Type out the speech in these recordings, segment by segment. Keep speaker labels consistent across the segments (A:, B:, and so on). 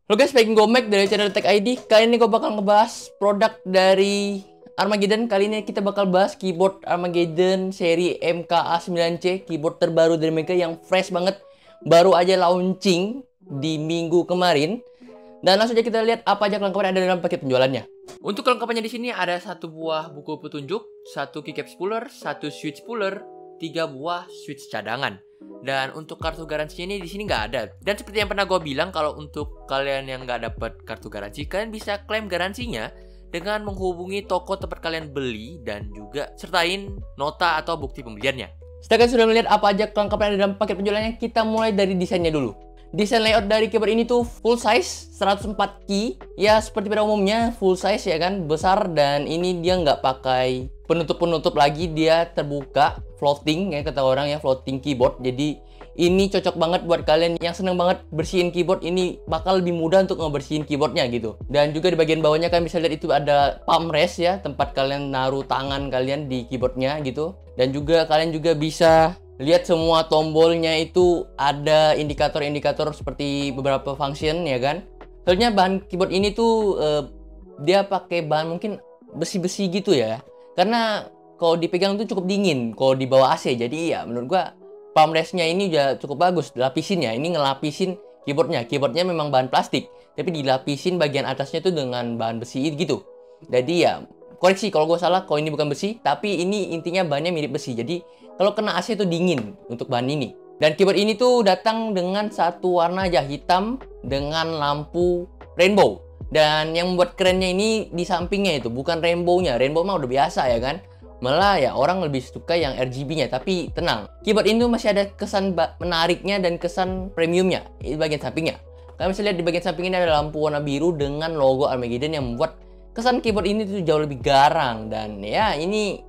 A: Halo guys, back dari channel Tech ID. Kali ini gue bakal ngebahas produk dari Armageddon. Kali ini kita bakal bahas keyboard Armageddon seri MKA9C, keyboard terbaru dari mereka yang fresh banget, baru aja launching di minggu kemarin. Dan langsung aja kita lihat apa aja kelengkapan yang ada dalam paket penjualannya. Untuk kelengkapannya di sini ada satu buah buku petunjuk, satu keycap spooler, satu switch spooler, 3 buah switch cadangan. Dan untuk kartu garansinya ini di sini nggak ada. Dan seperti yang pernah gue bilang, kalau untuk kalian yang nggak dapat kartu garansi, kalian bisa klaim garansinya dengan menghubungi toko tempat kalian beli dan juga sertain nota atau bukti pembeliannya. Setelah kalian sudah melihat apa aja kelengkapan yang ada dalam paket penjualannya, kita mulai dari desainnya dulu. Desain layout dari keyboard ini tuh full size, 104 key. Ya seperti pada umumnya full size ya kan, besar. Dan ini dia nggak pakai penutup-penutup lagi, dia terbuka, floating ya kata orang ya, floating keyboard. Jadi ini cocok banget buat kalian yang seneng banget bersihin keyboard. Ini bakal lebih mudah untuk ngebersihin keyboardnya gitu. Dan juga di bagian bawahnya kalian bisa lihat itu ada palm rest ya, tempat kalian naruh tangan kalian di keyboardnya gitu. Dan juga kalian juga bisa lihat semua tombolnya itu ada indikator-indikator seperti beberapa function ya kan. Soalnya bahan keyboard ini tuh dia pakai bahan mungkin besi-besi gitu ya. Karena kalau dipegang tuh cukup dingin kalau di bawah AC. Jadi ya menurut gua palm rest-nya ini udah cukup bagus dilapisin ya. Ini ngelapisin keyboardnya. Keyboardnya memang bahan plastik, tapi dilapisin bagian atasnya tuh dengan bahan besi gitu. Jadi ya koreksi kalau gue salah, kalau ini bukan besi, tapi ini intinya bahannya mirip besi. Jadi kalau kena AC itu dingin untuk bahan ini. Dan keyboard ini tuh datang dengan satu warna aja, hitam dengan lampu rainbow. Dan yang membuat kerennya ini di sampingnya itu bukan rainbow-nya. Rainbow mah udah biasa ya kan. Malah ya orang lebih suka yang RGB-nya. Tapi tenang, keyboard ini tuh masih ada kesan menariknya dan kesan premiumnya di bagian sampingnya. Kalian bisa lihat di bagian samping ini ada lampu warna biru dengan logo Armageddon yang membuat kesan keyboard ini tuh jauh lebih garang. Dan ya ini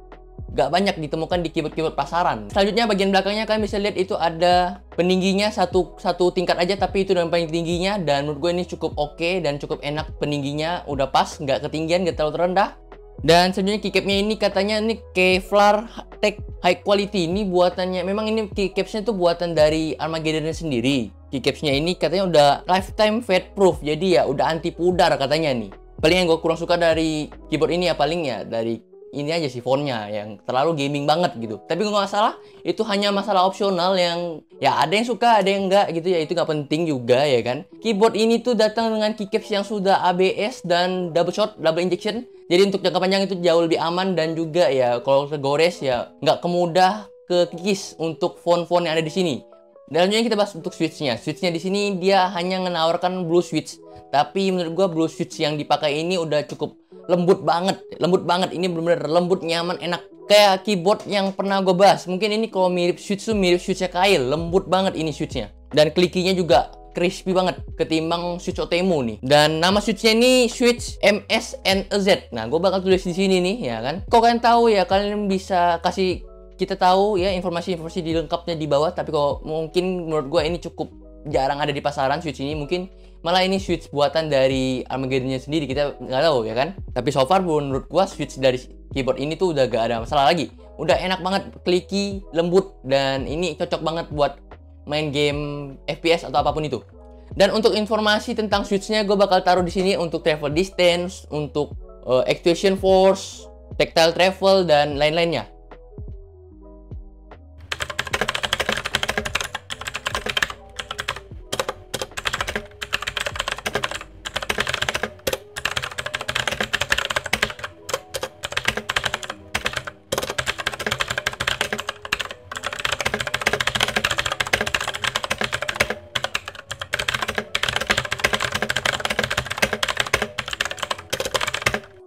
A: gak banyak ditemukan di keyboard-keyboard pasaran. Selanjutnya bagian belakangnya kalian bisa lihat itu ada peningginya satu tingkat aja, tapi itu yang paling tingginya. Dan menurut gue ini cukup oke dan cukup enak peningginya, udah pas, nggak ketinggian, nggak terlalu rendah. Dan sebenarnya keycapnya ini katanya ini Kevlar Tech High Quality. Ini buatannya, memang ini keycapsnya tuh buatan dari Armageddon sendiri. Keycapsnya ini katanya udah lifetime fade proof, jadi ya udah anti pudar katanya nih. Paling yang gue kurang suka dari keyboard ini ya paling ya dari ini aja sih fontnya yang terlalu gaming banget gitu. Tapi kalau nggak salah itu hanya masalah opsional yang ya ada yang suka ada yang enggak gitu ya, itu nggak penting juga ya kan. Keyboard ini tuh datang dengan keycaps yang sudah ABS dan double shot, double injection. Jadi untuk jangka panjang itu jauh lebih aman dan juga ya kalau tergores ya nggak kemudah kekikis untuk font-font yang ada di sini. Dan selanjutnya kita bahas untuk switchnya. Switchnya di sini dia hanya menawarkan blue switch. Tapi menurut gua blue switch yang dipakai ini udah cukup lembut banget. Ini bener-bener lembut, nyaman, enak. Kayak keyboard yang pernah gue bahas. Mungkin ini kalau mirip switch tuh mirip switchnya Kail. Lembut banget ini switchnya. Dan klikinya juga crispy banget ketimbang switch Otemu nih. Dan nama switchnya ini switch MSNZ. Nah, gue bakal tulis di sini nih ya kan. Kok kalian tahu ya, kalian bisa kasih kita tahu ya informasi-informasi dilengkapnya di bawah. Tapi kalau mungkin menurut gue ini cukup jarang ada di pasaran switch ini. Mungkin malah ini switch buatan dari Armageddon-nya sendiri, kita nggak tahu ya kan. Tapi so far menurut gua switch dari keyboard ini tuh udah gak ada masalah lagi. Udah enak banget, clicky, lembut, dan ini cocok banget buat main game FPS atau apapun itu. Dan untuk informasi tentang switch-nya gue bakal taruh di sini untuk travel distance, untuk actuation force, tactile travel, dan lain-lainnya.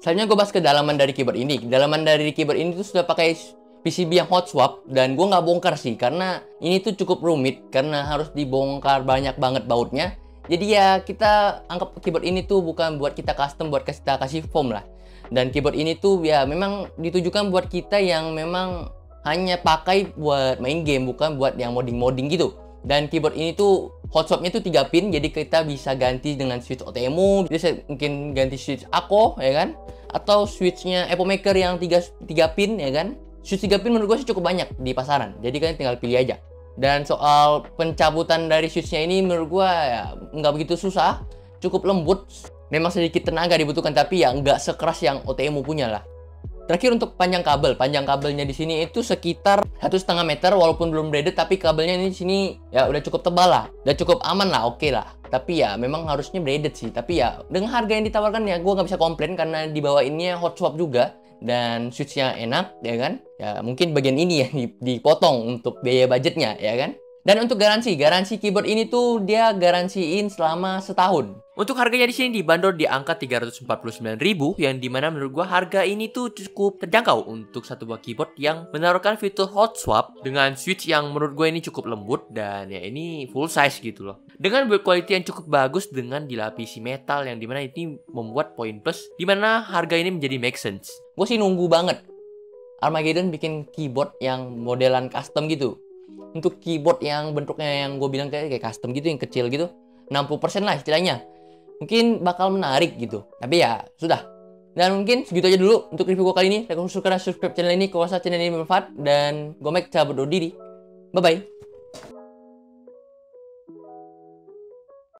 A: Selanjutnya gue bahas kedalaman dari keyboard ini. Kedalaman dari keyboard ini tuh sudah pakai PCB yang hot swap. Dan gue nggak bongkar sih, karena ini tuh cukup rumit. Karena harus dibongkar banyak banget bautnya. Jadi ya kita anggap keyboard ini tuh bukan buat kita custom, buat kita kasih foam lah. Dan keyboard ini tuh ya memang ditujukan buat kita yang memang hanya pakai buat main game, bukan buat yang modding-modding gitu. Dan keyboard ini tuh hot swapnya tuh 3 pin, jadi kita bisa ganti dengan switch Otemu, bisa mungkin ganti switch Ako ya kan, atau switchnya Epo Maker yang 3 pin ya kan. Switch 3 pin menurut gue sih cukup banyak di pasaran, jadi kalian tinggal pilih aja. Dan soal pencabutan dari switchnya ini menurut gue ya nggak begitu susah. cukup lembut. Memang sedikit tenaga dibutuhkan, tapi ya nggak sekeras yang OTMU punya lah. Terakhir untuk panjang kabel. Panjang kabelnya di sini itu sekitar 1,5 meter, walaupun belum braided, tapi kabelnya ini di sini ya udah cukup tebal lah. Udah cukup aman lah, oke lah. Tapi ya memang harusnya braided sih. Tapi ya dengan harga yang ditawarkan ya gue nggak bisa komplain, karena dibawainnya hot swap juga. Dan switchnya enak, ya kan? Ya mungkin bagian ini ya dipotong untuk biaya budgetnya, ya kan? Dan untuk garansi keyboard ini tuh dia garansiin selama setahun. Untuk harganya di sini dibanderol di angka 349.000, yang dimana menurut gua harga ini tuh cukup terjangkau untuk satu buah keyboard yang menawarkan fitur hot swap dengan switch yang menurut gua ini cukup lembut dan ya ini full size gitu loh. Dengan build quality yang cukup bagus dengan dilapisi metal, yang dimana ini membuat poin plus dimana harga ini menjadi make sense. Gue sih nunggu banget Armageddon bikin keyboard yang modelan custom gitu. Untuk keyboard yang bentuknya yang gue bilang kayak custom gitu, yang kecil gitu, 60% lah istilahnya, mungkin bakal menarik gitu. Tapi ya sudah. Dan mungkin segitu aja dulu untuk review gue kali ini. Like, subscribe channel ini kalau channel ini bermanfaat. Dan gue Mike cabut diri. Bye bye.